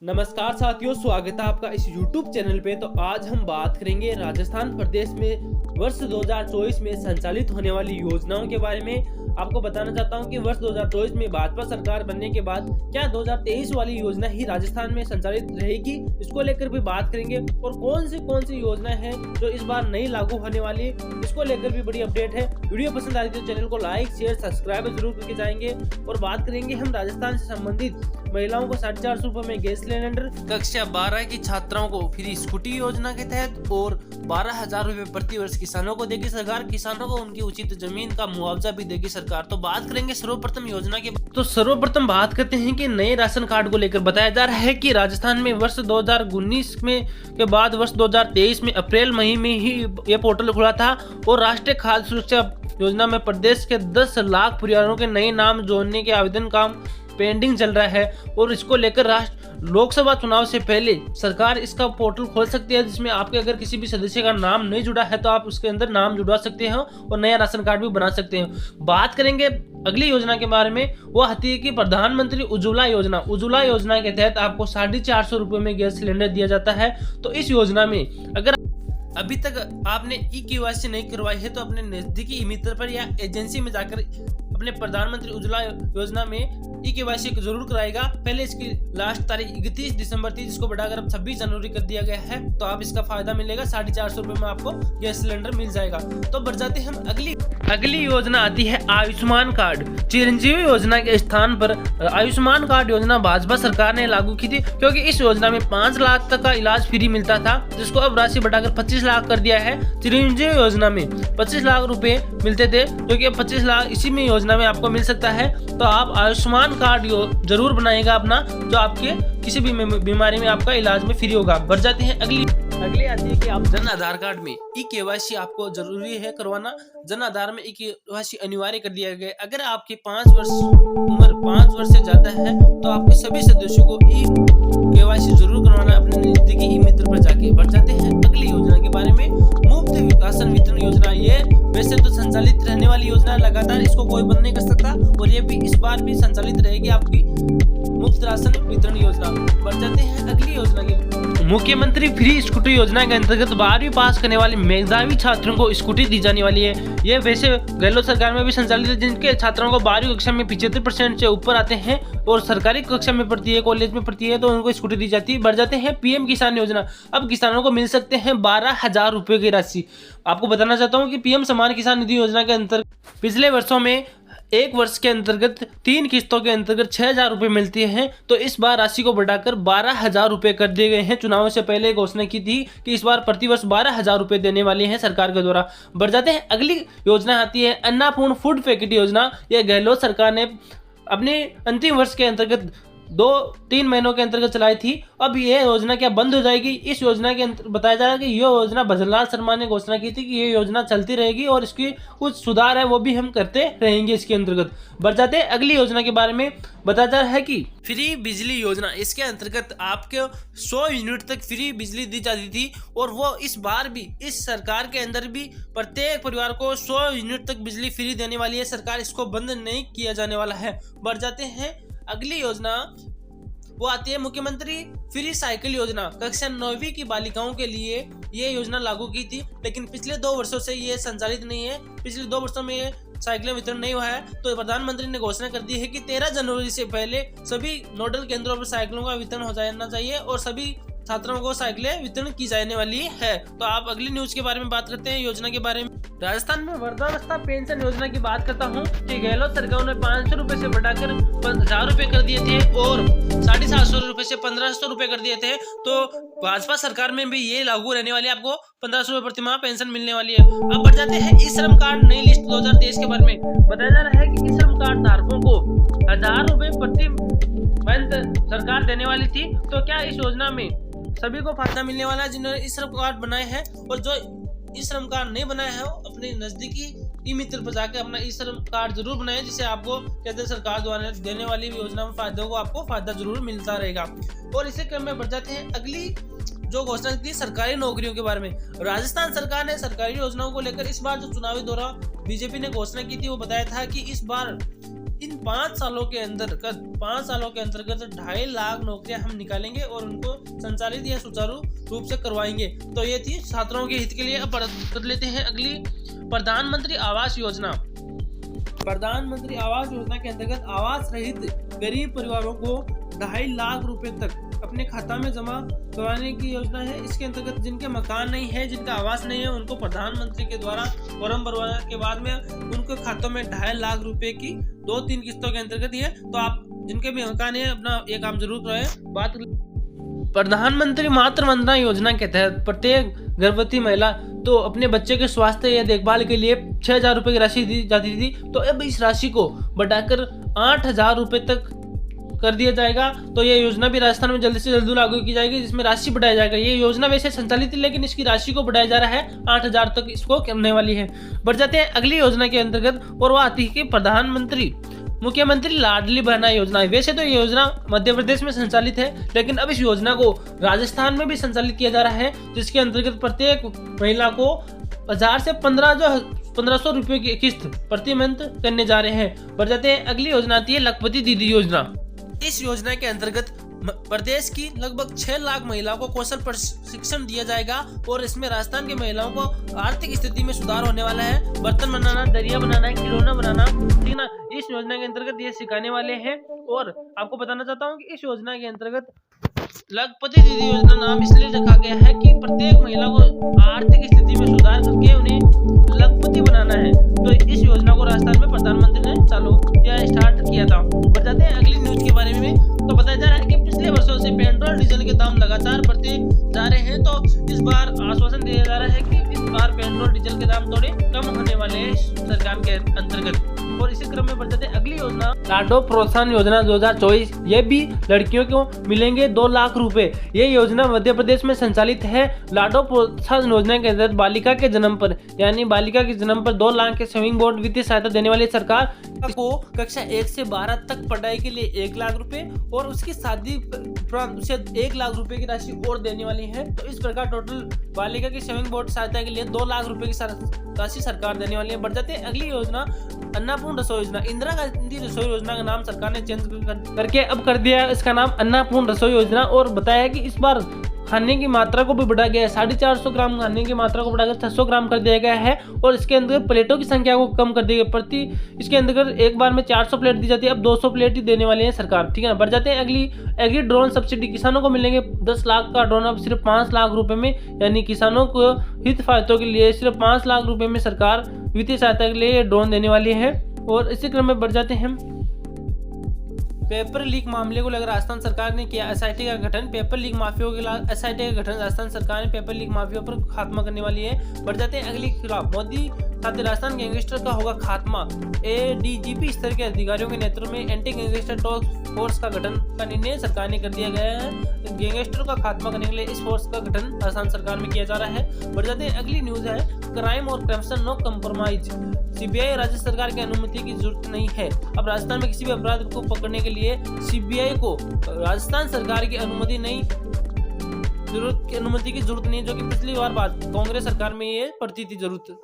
नमस्कार साथियों, स्वागत है आपका इस YouTube चैनल पे। तो आज हम बात करेंगे राजस्थान प्रदेश में वर्ष 2024 में संचालित होने वाली योजनाओं के बारे में। आपको बताना चाहता हूं कि वर्ष 2024 में भाजपा सरकार बनने के बाद क्या 2023 वाली योजना ही राजस्थान में संचालित रहेगी, इसको लेकर भी बात करेंगे। और कौन सी योजना है जो इस बार नई लागू होने वाली है, इसको लेकर भी बड़ी अपडेट है। वीडियो पसंद आ रही है तो चैनल को लाइक शेयर सब्सक्राइब जरूर करके जाएंगे। और बात करेंगे हम राजस्थान से संबंधित महिलाओं को 450 रुपए में गैस सिलेंडर, कक्षा 12 की छात्राओं को फ्री स्कूटी योजना के तहत और 12,000 रुपए प्रति वर्ष किसानों को देगी सरकार। किसानों को उनकी उचित जमीन का मुआवजा भी देगी सरकार। तो बात करेंगे सर्वप्रथम योजना के। तो सर्वप्रथम बात करते हैं कि नए राशन कार्ड को लेकर बताया जा रहा है कि राजस्थान में वर्ष 2019 में के बाद वर्ष 2023 में अप्रैल महीने में ही यह पोर्टल खुला था और राष्ट्रीय खाद्य सुरक्षा योजना में प्रदेश के 10 लाख परिवारों के नए नाम जोड़ने के आवेदन काम पेंडिंग चल रहा है। और इसको लेकर लोकसभा चुनाव से पहले सरकार इसका पोर्टल खोल सकती है, जिसमें आपके अगर किसी भी सदस्य का नाम नहीं जुड़ा है तो आप उसके अंदर नाम जुड़वा सकते हैं और नया राशन कार्ड भी बना सकते हैं। बात करेंगे अगली योजना के बारे में, वो आती है कि प्रधानमंत्री उज्ज्वला योजना। उज्ज्वला योजना के तहत आपको 450 रुपए में गैस सिलेंडर दिया जाता है। तो इस योजना में अगर अभी तक आपने ई-केवाईसी नहीं करवाई है तो अपने नजदीकी मित्र पर या एजेंसी में जाकर अपने प्रधानमंत्री उज्ज्वला योजना में ई-केवाईसी जरूर कराएगा। पहले इसकी लास्ट तारीख 31 दिसंबर थी, जिसको बढ़ाकर अब 26 जनवरी कर दिया गया है। तो आप इसका फायदा मिलेगा, 450 रुपए में आपको गैस सिलेंडर मिल जाएगा। तो बढ़ जाते हैं हम अगली योजना आती है आयुष्मान कार्ड। चिरंजीवी योजना के स्थान पर आयुष्मान कार्ड योजना भाजपा सरकार ने लागू की थी, क्योंकि इस योजना में 5 लाख तक का इलाज फ्री मिलता था, जिसको अब राशि बढ़ाकर 25 लाख कर दिया है। चिरंजीवी योजना में 25 लाख रुपए मिलते थे, क्योंकि अब 25 लाख इसी में योजना में आपको मिल सकता है। तो आप आयुष्मान कार्ड जरूर बनाएगा अपना, जो आपके किसी भी बीमारी में आपका इलाज में फ्री होगा। बढ़ जाते हैं अगली आती है कि आप जन आधार कार्ड में ई-केवाईसी आपको जरूरी है करवाना। जन आधार में ई-केवाईसी अनिवार्य कर दिया गया। अगर आपकी 5 वर्ष से ज्यादा है तो आपके सभी सदस्यों को ई-केवाईसी जरूर करवाना अपने नजदीकी ई मित्र पर जाके। बढ़ जाते हैं अगली योजना के बारे में, मुफ्त राशन वितरण योजना। ये वैसे तो संचालित रहने वाली योजना है, लगातार इसको कोई बंद नहीं कर सकता और ये भी इस बार भी संचालित रहेगी आपकी मुफ्त राशन वितरण योजना। बढ़ जाते हैं अगली योजना के। मुख्यमंत्री फ्री स्कूटी योजना के अंतर्गत 12वीं पास करने वाले मेधावी छात्रों को स्कूटी दी जाने वाली है। ये वैसे गहलोत सरकार में भी संचालित है, जिनके छात्रों को 12वीं कक्षा में 75% से ऊपर आते हैं और सरकारी कक्षा में पढ़ती है, कॉलेज में पढ़ती है, तो उनको स्कूटी दी जाती है। बढ़ जाते हैं पीएम किसान योजना। अब किसानों को मिल सकते हैं 12,000 रुपए की राशि। आपको बताना चाहता हूँ कि पीएम सम्मान किसान निधि योजना के अंतर्गत पिछले वर्षों में एक वर्ष के अंतर्गत 3 किस्तों के अंतर्गत 6,000 रुपए मिलते हैं। तो इस बार राशि को बढ़ाकर 12,000 रुपए कर दिए गए हैं। चुनाव से पहले घोषणा की थी कि इस बार प्रतिवर्ष 12,000 रुपए देने वाले हैं सरकार के द्वारा। बढ़ जाते हैं अगली योजना आती है अन्नपूर्ण फूड पैकेट योजना। यह गहलोत सरकार ने अपने अंतिम वर्ष के अंतर्गत 2-3 महीनों के अंतर्गत चलाई थी। अब ये योजना क्या बंद हो जाएगी? इस योजना के अंतर्गत बताया जा रहा है कि ये योजना भजनलाल शर्मा ने घोषणा की थी कि ये योजना चलती रहेगी और इसकी कुछ सुधार है वो भी हम करते रहेंगे इसके अंतर्गत। बढ़ जाते हैं अगली योजना के बारे में। बताया जा रहा है कि फ्री बिजली योजना, इसके अंतर्गत आपके 100 यूनिट तक फ्री बिजली दी जाती थी और वो इस बार भी इस सरकार के अंदर भी प्रत्येक परिवार को 100 यूनिट तक बिजली फ्री देने वाली है सरकार। इसको बंद नहीं किया जाने वाला है। बढ़ जाते हैं अगली योजना, वो आती है मुख्यमंत्री फ्री साइकिल योजना। कक्षा 9वीं की बालिकाओं के लिए ये योजना लागू की थी, लेकिन पिछले 2 वर्षों से ये संचालित नहीं है। पिछले 2 वर्षों में ये साइकिलें वितरण नहीं हुआ है। तो प्रधानमंत्री ने घोषणा कर दी है कि 13 जनवरी से पहले सभी नोडल केंद्रों पर साइकिलों का वितरण हो जाना चाहिए और सभी छात्रों को साइकिलें वितरण की जाने वाली है। तो आप अगली न्यूज के बारे में बात करते हैं, योजना के बारे में। राजस्थान में वृद्धावस्था पेंशन योजना की बात करता हूँ कि गहलोत सरकार ने 500 रुपए से बढ़ाकर 1,000 रुपए कर दिए थे और 750 रुपए से 1,500 रुपए कर दिए थे। तो भाजपा सरकार में भी ये लागू रहने वाली है, आपको 1,500 रुपए प्रतिमाह पेंशन मिलने वाली है। अब बढ़ जाते हैं ई श्रम कार्ड नई लिस्ट 2023 के बारे में। बताया जा रहा है कि ई श्रम कार्ड धारकों को 1,000 रुपए प्रति मंथ सरकार देने वाली थी। तो क्या इस योजना में सभी को फायदा मिलने वाला है जिन्होंने ई श्रम कार्ड बनाए हैं, और जो ई श्रम कार्ड नहीं बनाए हैं वो अपने नजदीकी ई मित्र पर जाकर अपना ई श्रम कार्ड जरूर बनाए, जिससे आपको केंद्र सरकार द्वारा देने वाली योजना में फायदों को आपको फायदा जरूर मिलता रहेगा। और इसी क्रम में बढ़ जाते हैं अगली जो घोषणा की सरकारी नौकरियों के बारे में। राजस्थान सरकार ने सरकारी योजनाओं को लेकर इस बार जो चुनावी दौरा बीजेपी ने घोषणा की थी, वो बताया था कि इस बार इन 5 सालों के अंतर्गत 2.5 लाख नौकरियां हम निकालेंगे और उनको संचालित या सुचारू रूप से करवाएंगे। तो ये थी छात्रों के हित के लिए। अब कर लेते हैं अगली प्रधानमंत्री आवास योजना। प्रधानमंत्री आवास योजना के अंतर्गत आवास रहित गरीब परिवारों को 2.5 लाख रुपए तक अपने खाता में जमा करवाने की योजना है। इसके अंतर्गत जिनके मकान नहीं है, जिनका आवास नहीं है, उनको प्रधानमंत्री के द्वारा फॉर्म भरवाने के बाद में उनके खातों में 2.5 लाख रुपए की 2-3 किस्तों के अंतर्गत है। तो आप जिनके भी मकान है अपना ये काम जरूर करें। बात प्रधानमंत्री मातृ वंदना योजना के तहत प्रत्येक गर्भवती महिला तो अपने बच्चे के स्वास्थ्य या देखभाल के लिए 6,000 रुपए की राशि दी जाती थी। तो अब इस राशि को बढ़ाकर 8,000 रुपए तक कर दिया जाएगा। तो ये योजना भी राजस्थान में जल्दी से जल्दी लागू की जाएगी, जिसमें राशि बढ़ाया जाएगा। ये योजना वैसे संचालित है, लेकिन इसकी राशि को बढ़ाया जा रहा है, 8,000 तक इसको करने वाली है। बढ़ जाते हैं अगली योजना के अंतर्गत, और वह आती है कि प्रधानमंत्री मुख्यमंत्री लाडली बहना योजना है। वैसे तो ये योजना मध्य प्रदेश में संचालित है, लेकिन अब इस योजना को राजस्थान में भी संचालित किया जा रहा है, जिसके अंतर्गत प्रत्येक महिला को 1,000 से 1,500 रुपए की किस्त प्रति मंथ करने जा रहे हैं। बढ़ जाते हैं अगली योजना आती है लखपति दीदी योजना। इस योजना के अंतर्गत प्रदेश की लगभग 6 लाख महिलाओं को कौशल प्रशिक्षण दिया जाएगा, और इसमें राजस्थान की महिलाओं को आर्थिक स्थिति में सुधार होने वाला है। बर्तन बनाना, दरिया बनाना, खिलौना बनाना, ठीक ना, इस योजना के अंतर्गत ये सिखाने वाले हैं। और आपको बताना चाहता हूँ कि इस योजना के अंतर्गत लखपति दीदी योजना नाम इसलिए रखा गया है कि प्रत्येक महिला को आर्थिक स्थिति में सुधार करके उन्हें लखपति बनाना है। तो इस योजना को राजस्थान में प्रधानमंत्री ने स्टार्ट किया था। बढ़ जाते हैं अगली न्यूज के बारे में। तो बताया जा रहा है कि पिछले वर्षों से पेट्रोल डीजल के दाम लगातार बढ़ते जा रहे हैं। तो इस बार आश्वासन दिया जा रहा है कि इस बार पेट्रोल डीजल के दाम थोड़े कम होने वाले हैं सरकार के अंतर्गत। और इसी क्रम में बढ़ जाते हैं अगली योजना लाडो प्रोत्साहन योजना 2024। ये भी लड़कियों को मिलेंगे 2 लाख रुपए। ये योजना मध्य प्रदेश में संचालित है। लाडो प्रोत्साहन योजना के तहत बालिका के जन्म पर, यानी बालिका के जन्म पर 2 लाख के सेविंग बोर्ड वित्तीय सहायता देने वाली सरकार को कक्षा 1 से 12 तक पढ़ाई के लिए 1 लाख रुपए और उसकी शादी उसे 1 लाख रुपए की राशि और देने वाली है। तो इस प्रकार टोटल बालिका की सेविंग बोर्ड सहायता के लिए 2 लाख रुपए की राशि सरकार देने वाली है। बढ़ जाते हैं अगली योजना अन्नपूर्ण रसोई योजना। इंदिरा गांधी रसोई योजना का नाम सरकार ने चेंज करके अब कर दिया है इसका नाम अन्नपूर्ण रसोई योजना। और बताया है कि इस बार खाने की मात्रा को भी बढ़ा गया है। 450 ग्राम खाने की मात्रा को बढ़ाकर 600 ग्राम कर दिया गया है। और इसके अंदर प्लेटों की संख्या को कम कर दी गई। प्रति इसके अंदर एक बार में 400 प्लेट दी जाती है, अब 200 प्लेट ही देने वाली है सरकार, ठीक है। बढ़ जाते हैं अगली ड्रोन सब्सिडी। किसानों को मिलेंगे 10 लाख का ड्रोन अब सिर्फ 5 लाख रुपए में, यानी किसानों को हित फायदों के लिए सिर्फ 5 लाख रुपए में सरकार वित्तीय सहायता के लिए ड्रोन देने वाली है। और इसी क्रम में बढ़ जाते हैं पेपर लीक मामले को लेकर राजस्थान सरकार ने किया एसआईटी का गठन। पेपर लीक माफियाओं के खिलाफ एसआईटी का गठन राजस्थान सरकार ने पेपर लीक माफियाओं पर खात्मा करने वाली है। बढ़ जाते हैं अगली खिलाफ मोदी साथ राजस्थान गैंगस्टर का होगा खात्मा। एडीजीपी स्तर के अधिकारियों के नेतृत्व में एंटी गैंगस्टर टास्क फोर्स का गठन का निर्णय सरकार ने कर दिया गया है। गैंगस्टर का खात्मा करने के लिए इस फोर्स का गठन राजस्थान सरकार में किया जा रहा है। बढ़ जाते हैं अगली न्यूज है क्राइम और करप्शन नो कंप्रोमाइज। सीबीआई राज्य सरकार की अनुमति की जरूरत नहीं है। अब राजस्थान में किसी भी अपराध को पकड़ने के लिए सीबीआई को राजस्थान सरकार की अनुमति की जरूरत नहीं, जो कि पिछली बार बात कांग्रेस सरकार में ये पड़ती थी जरूरत।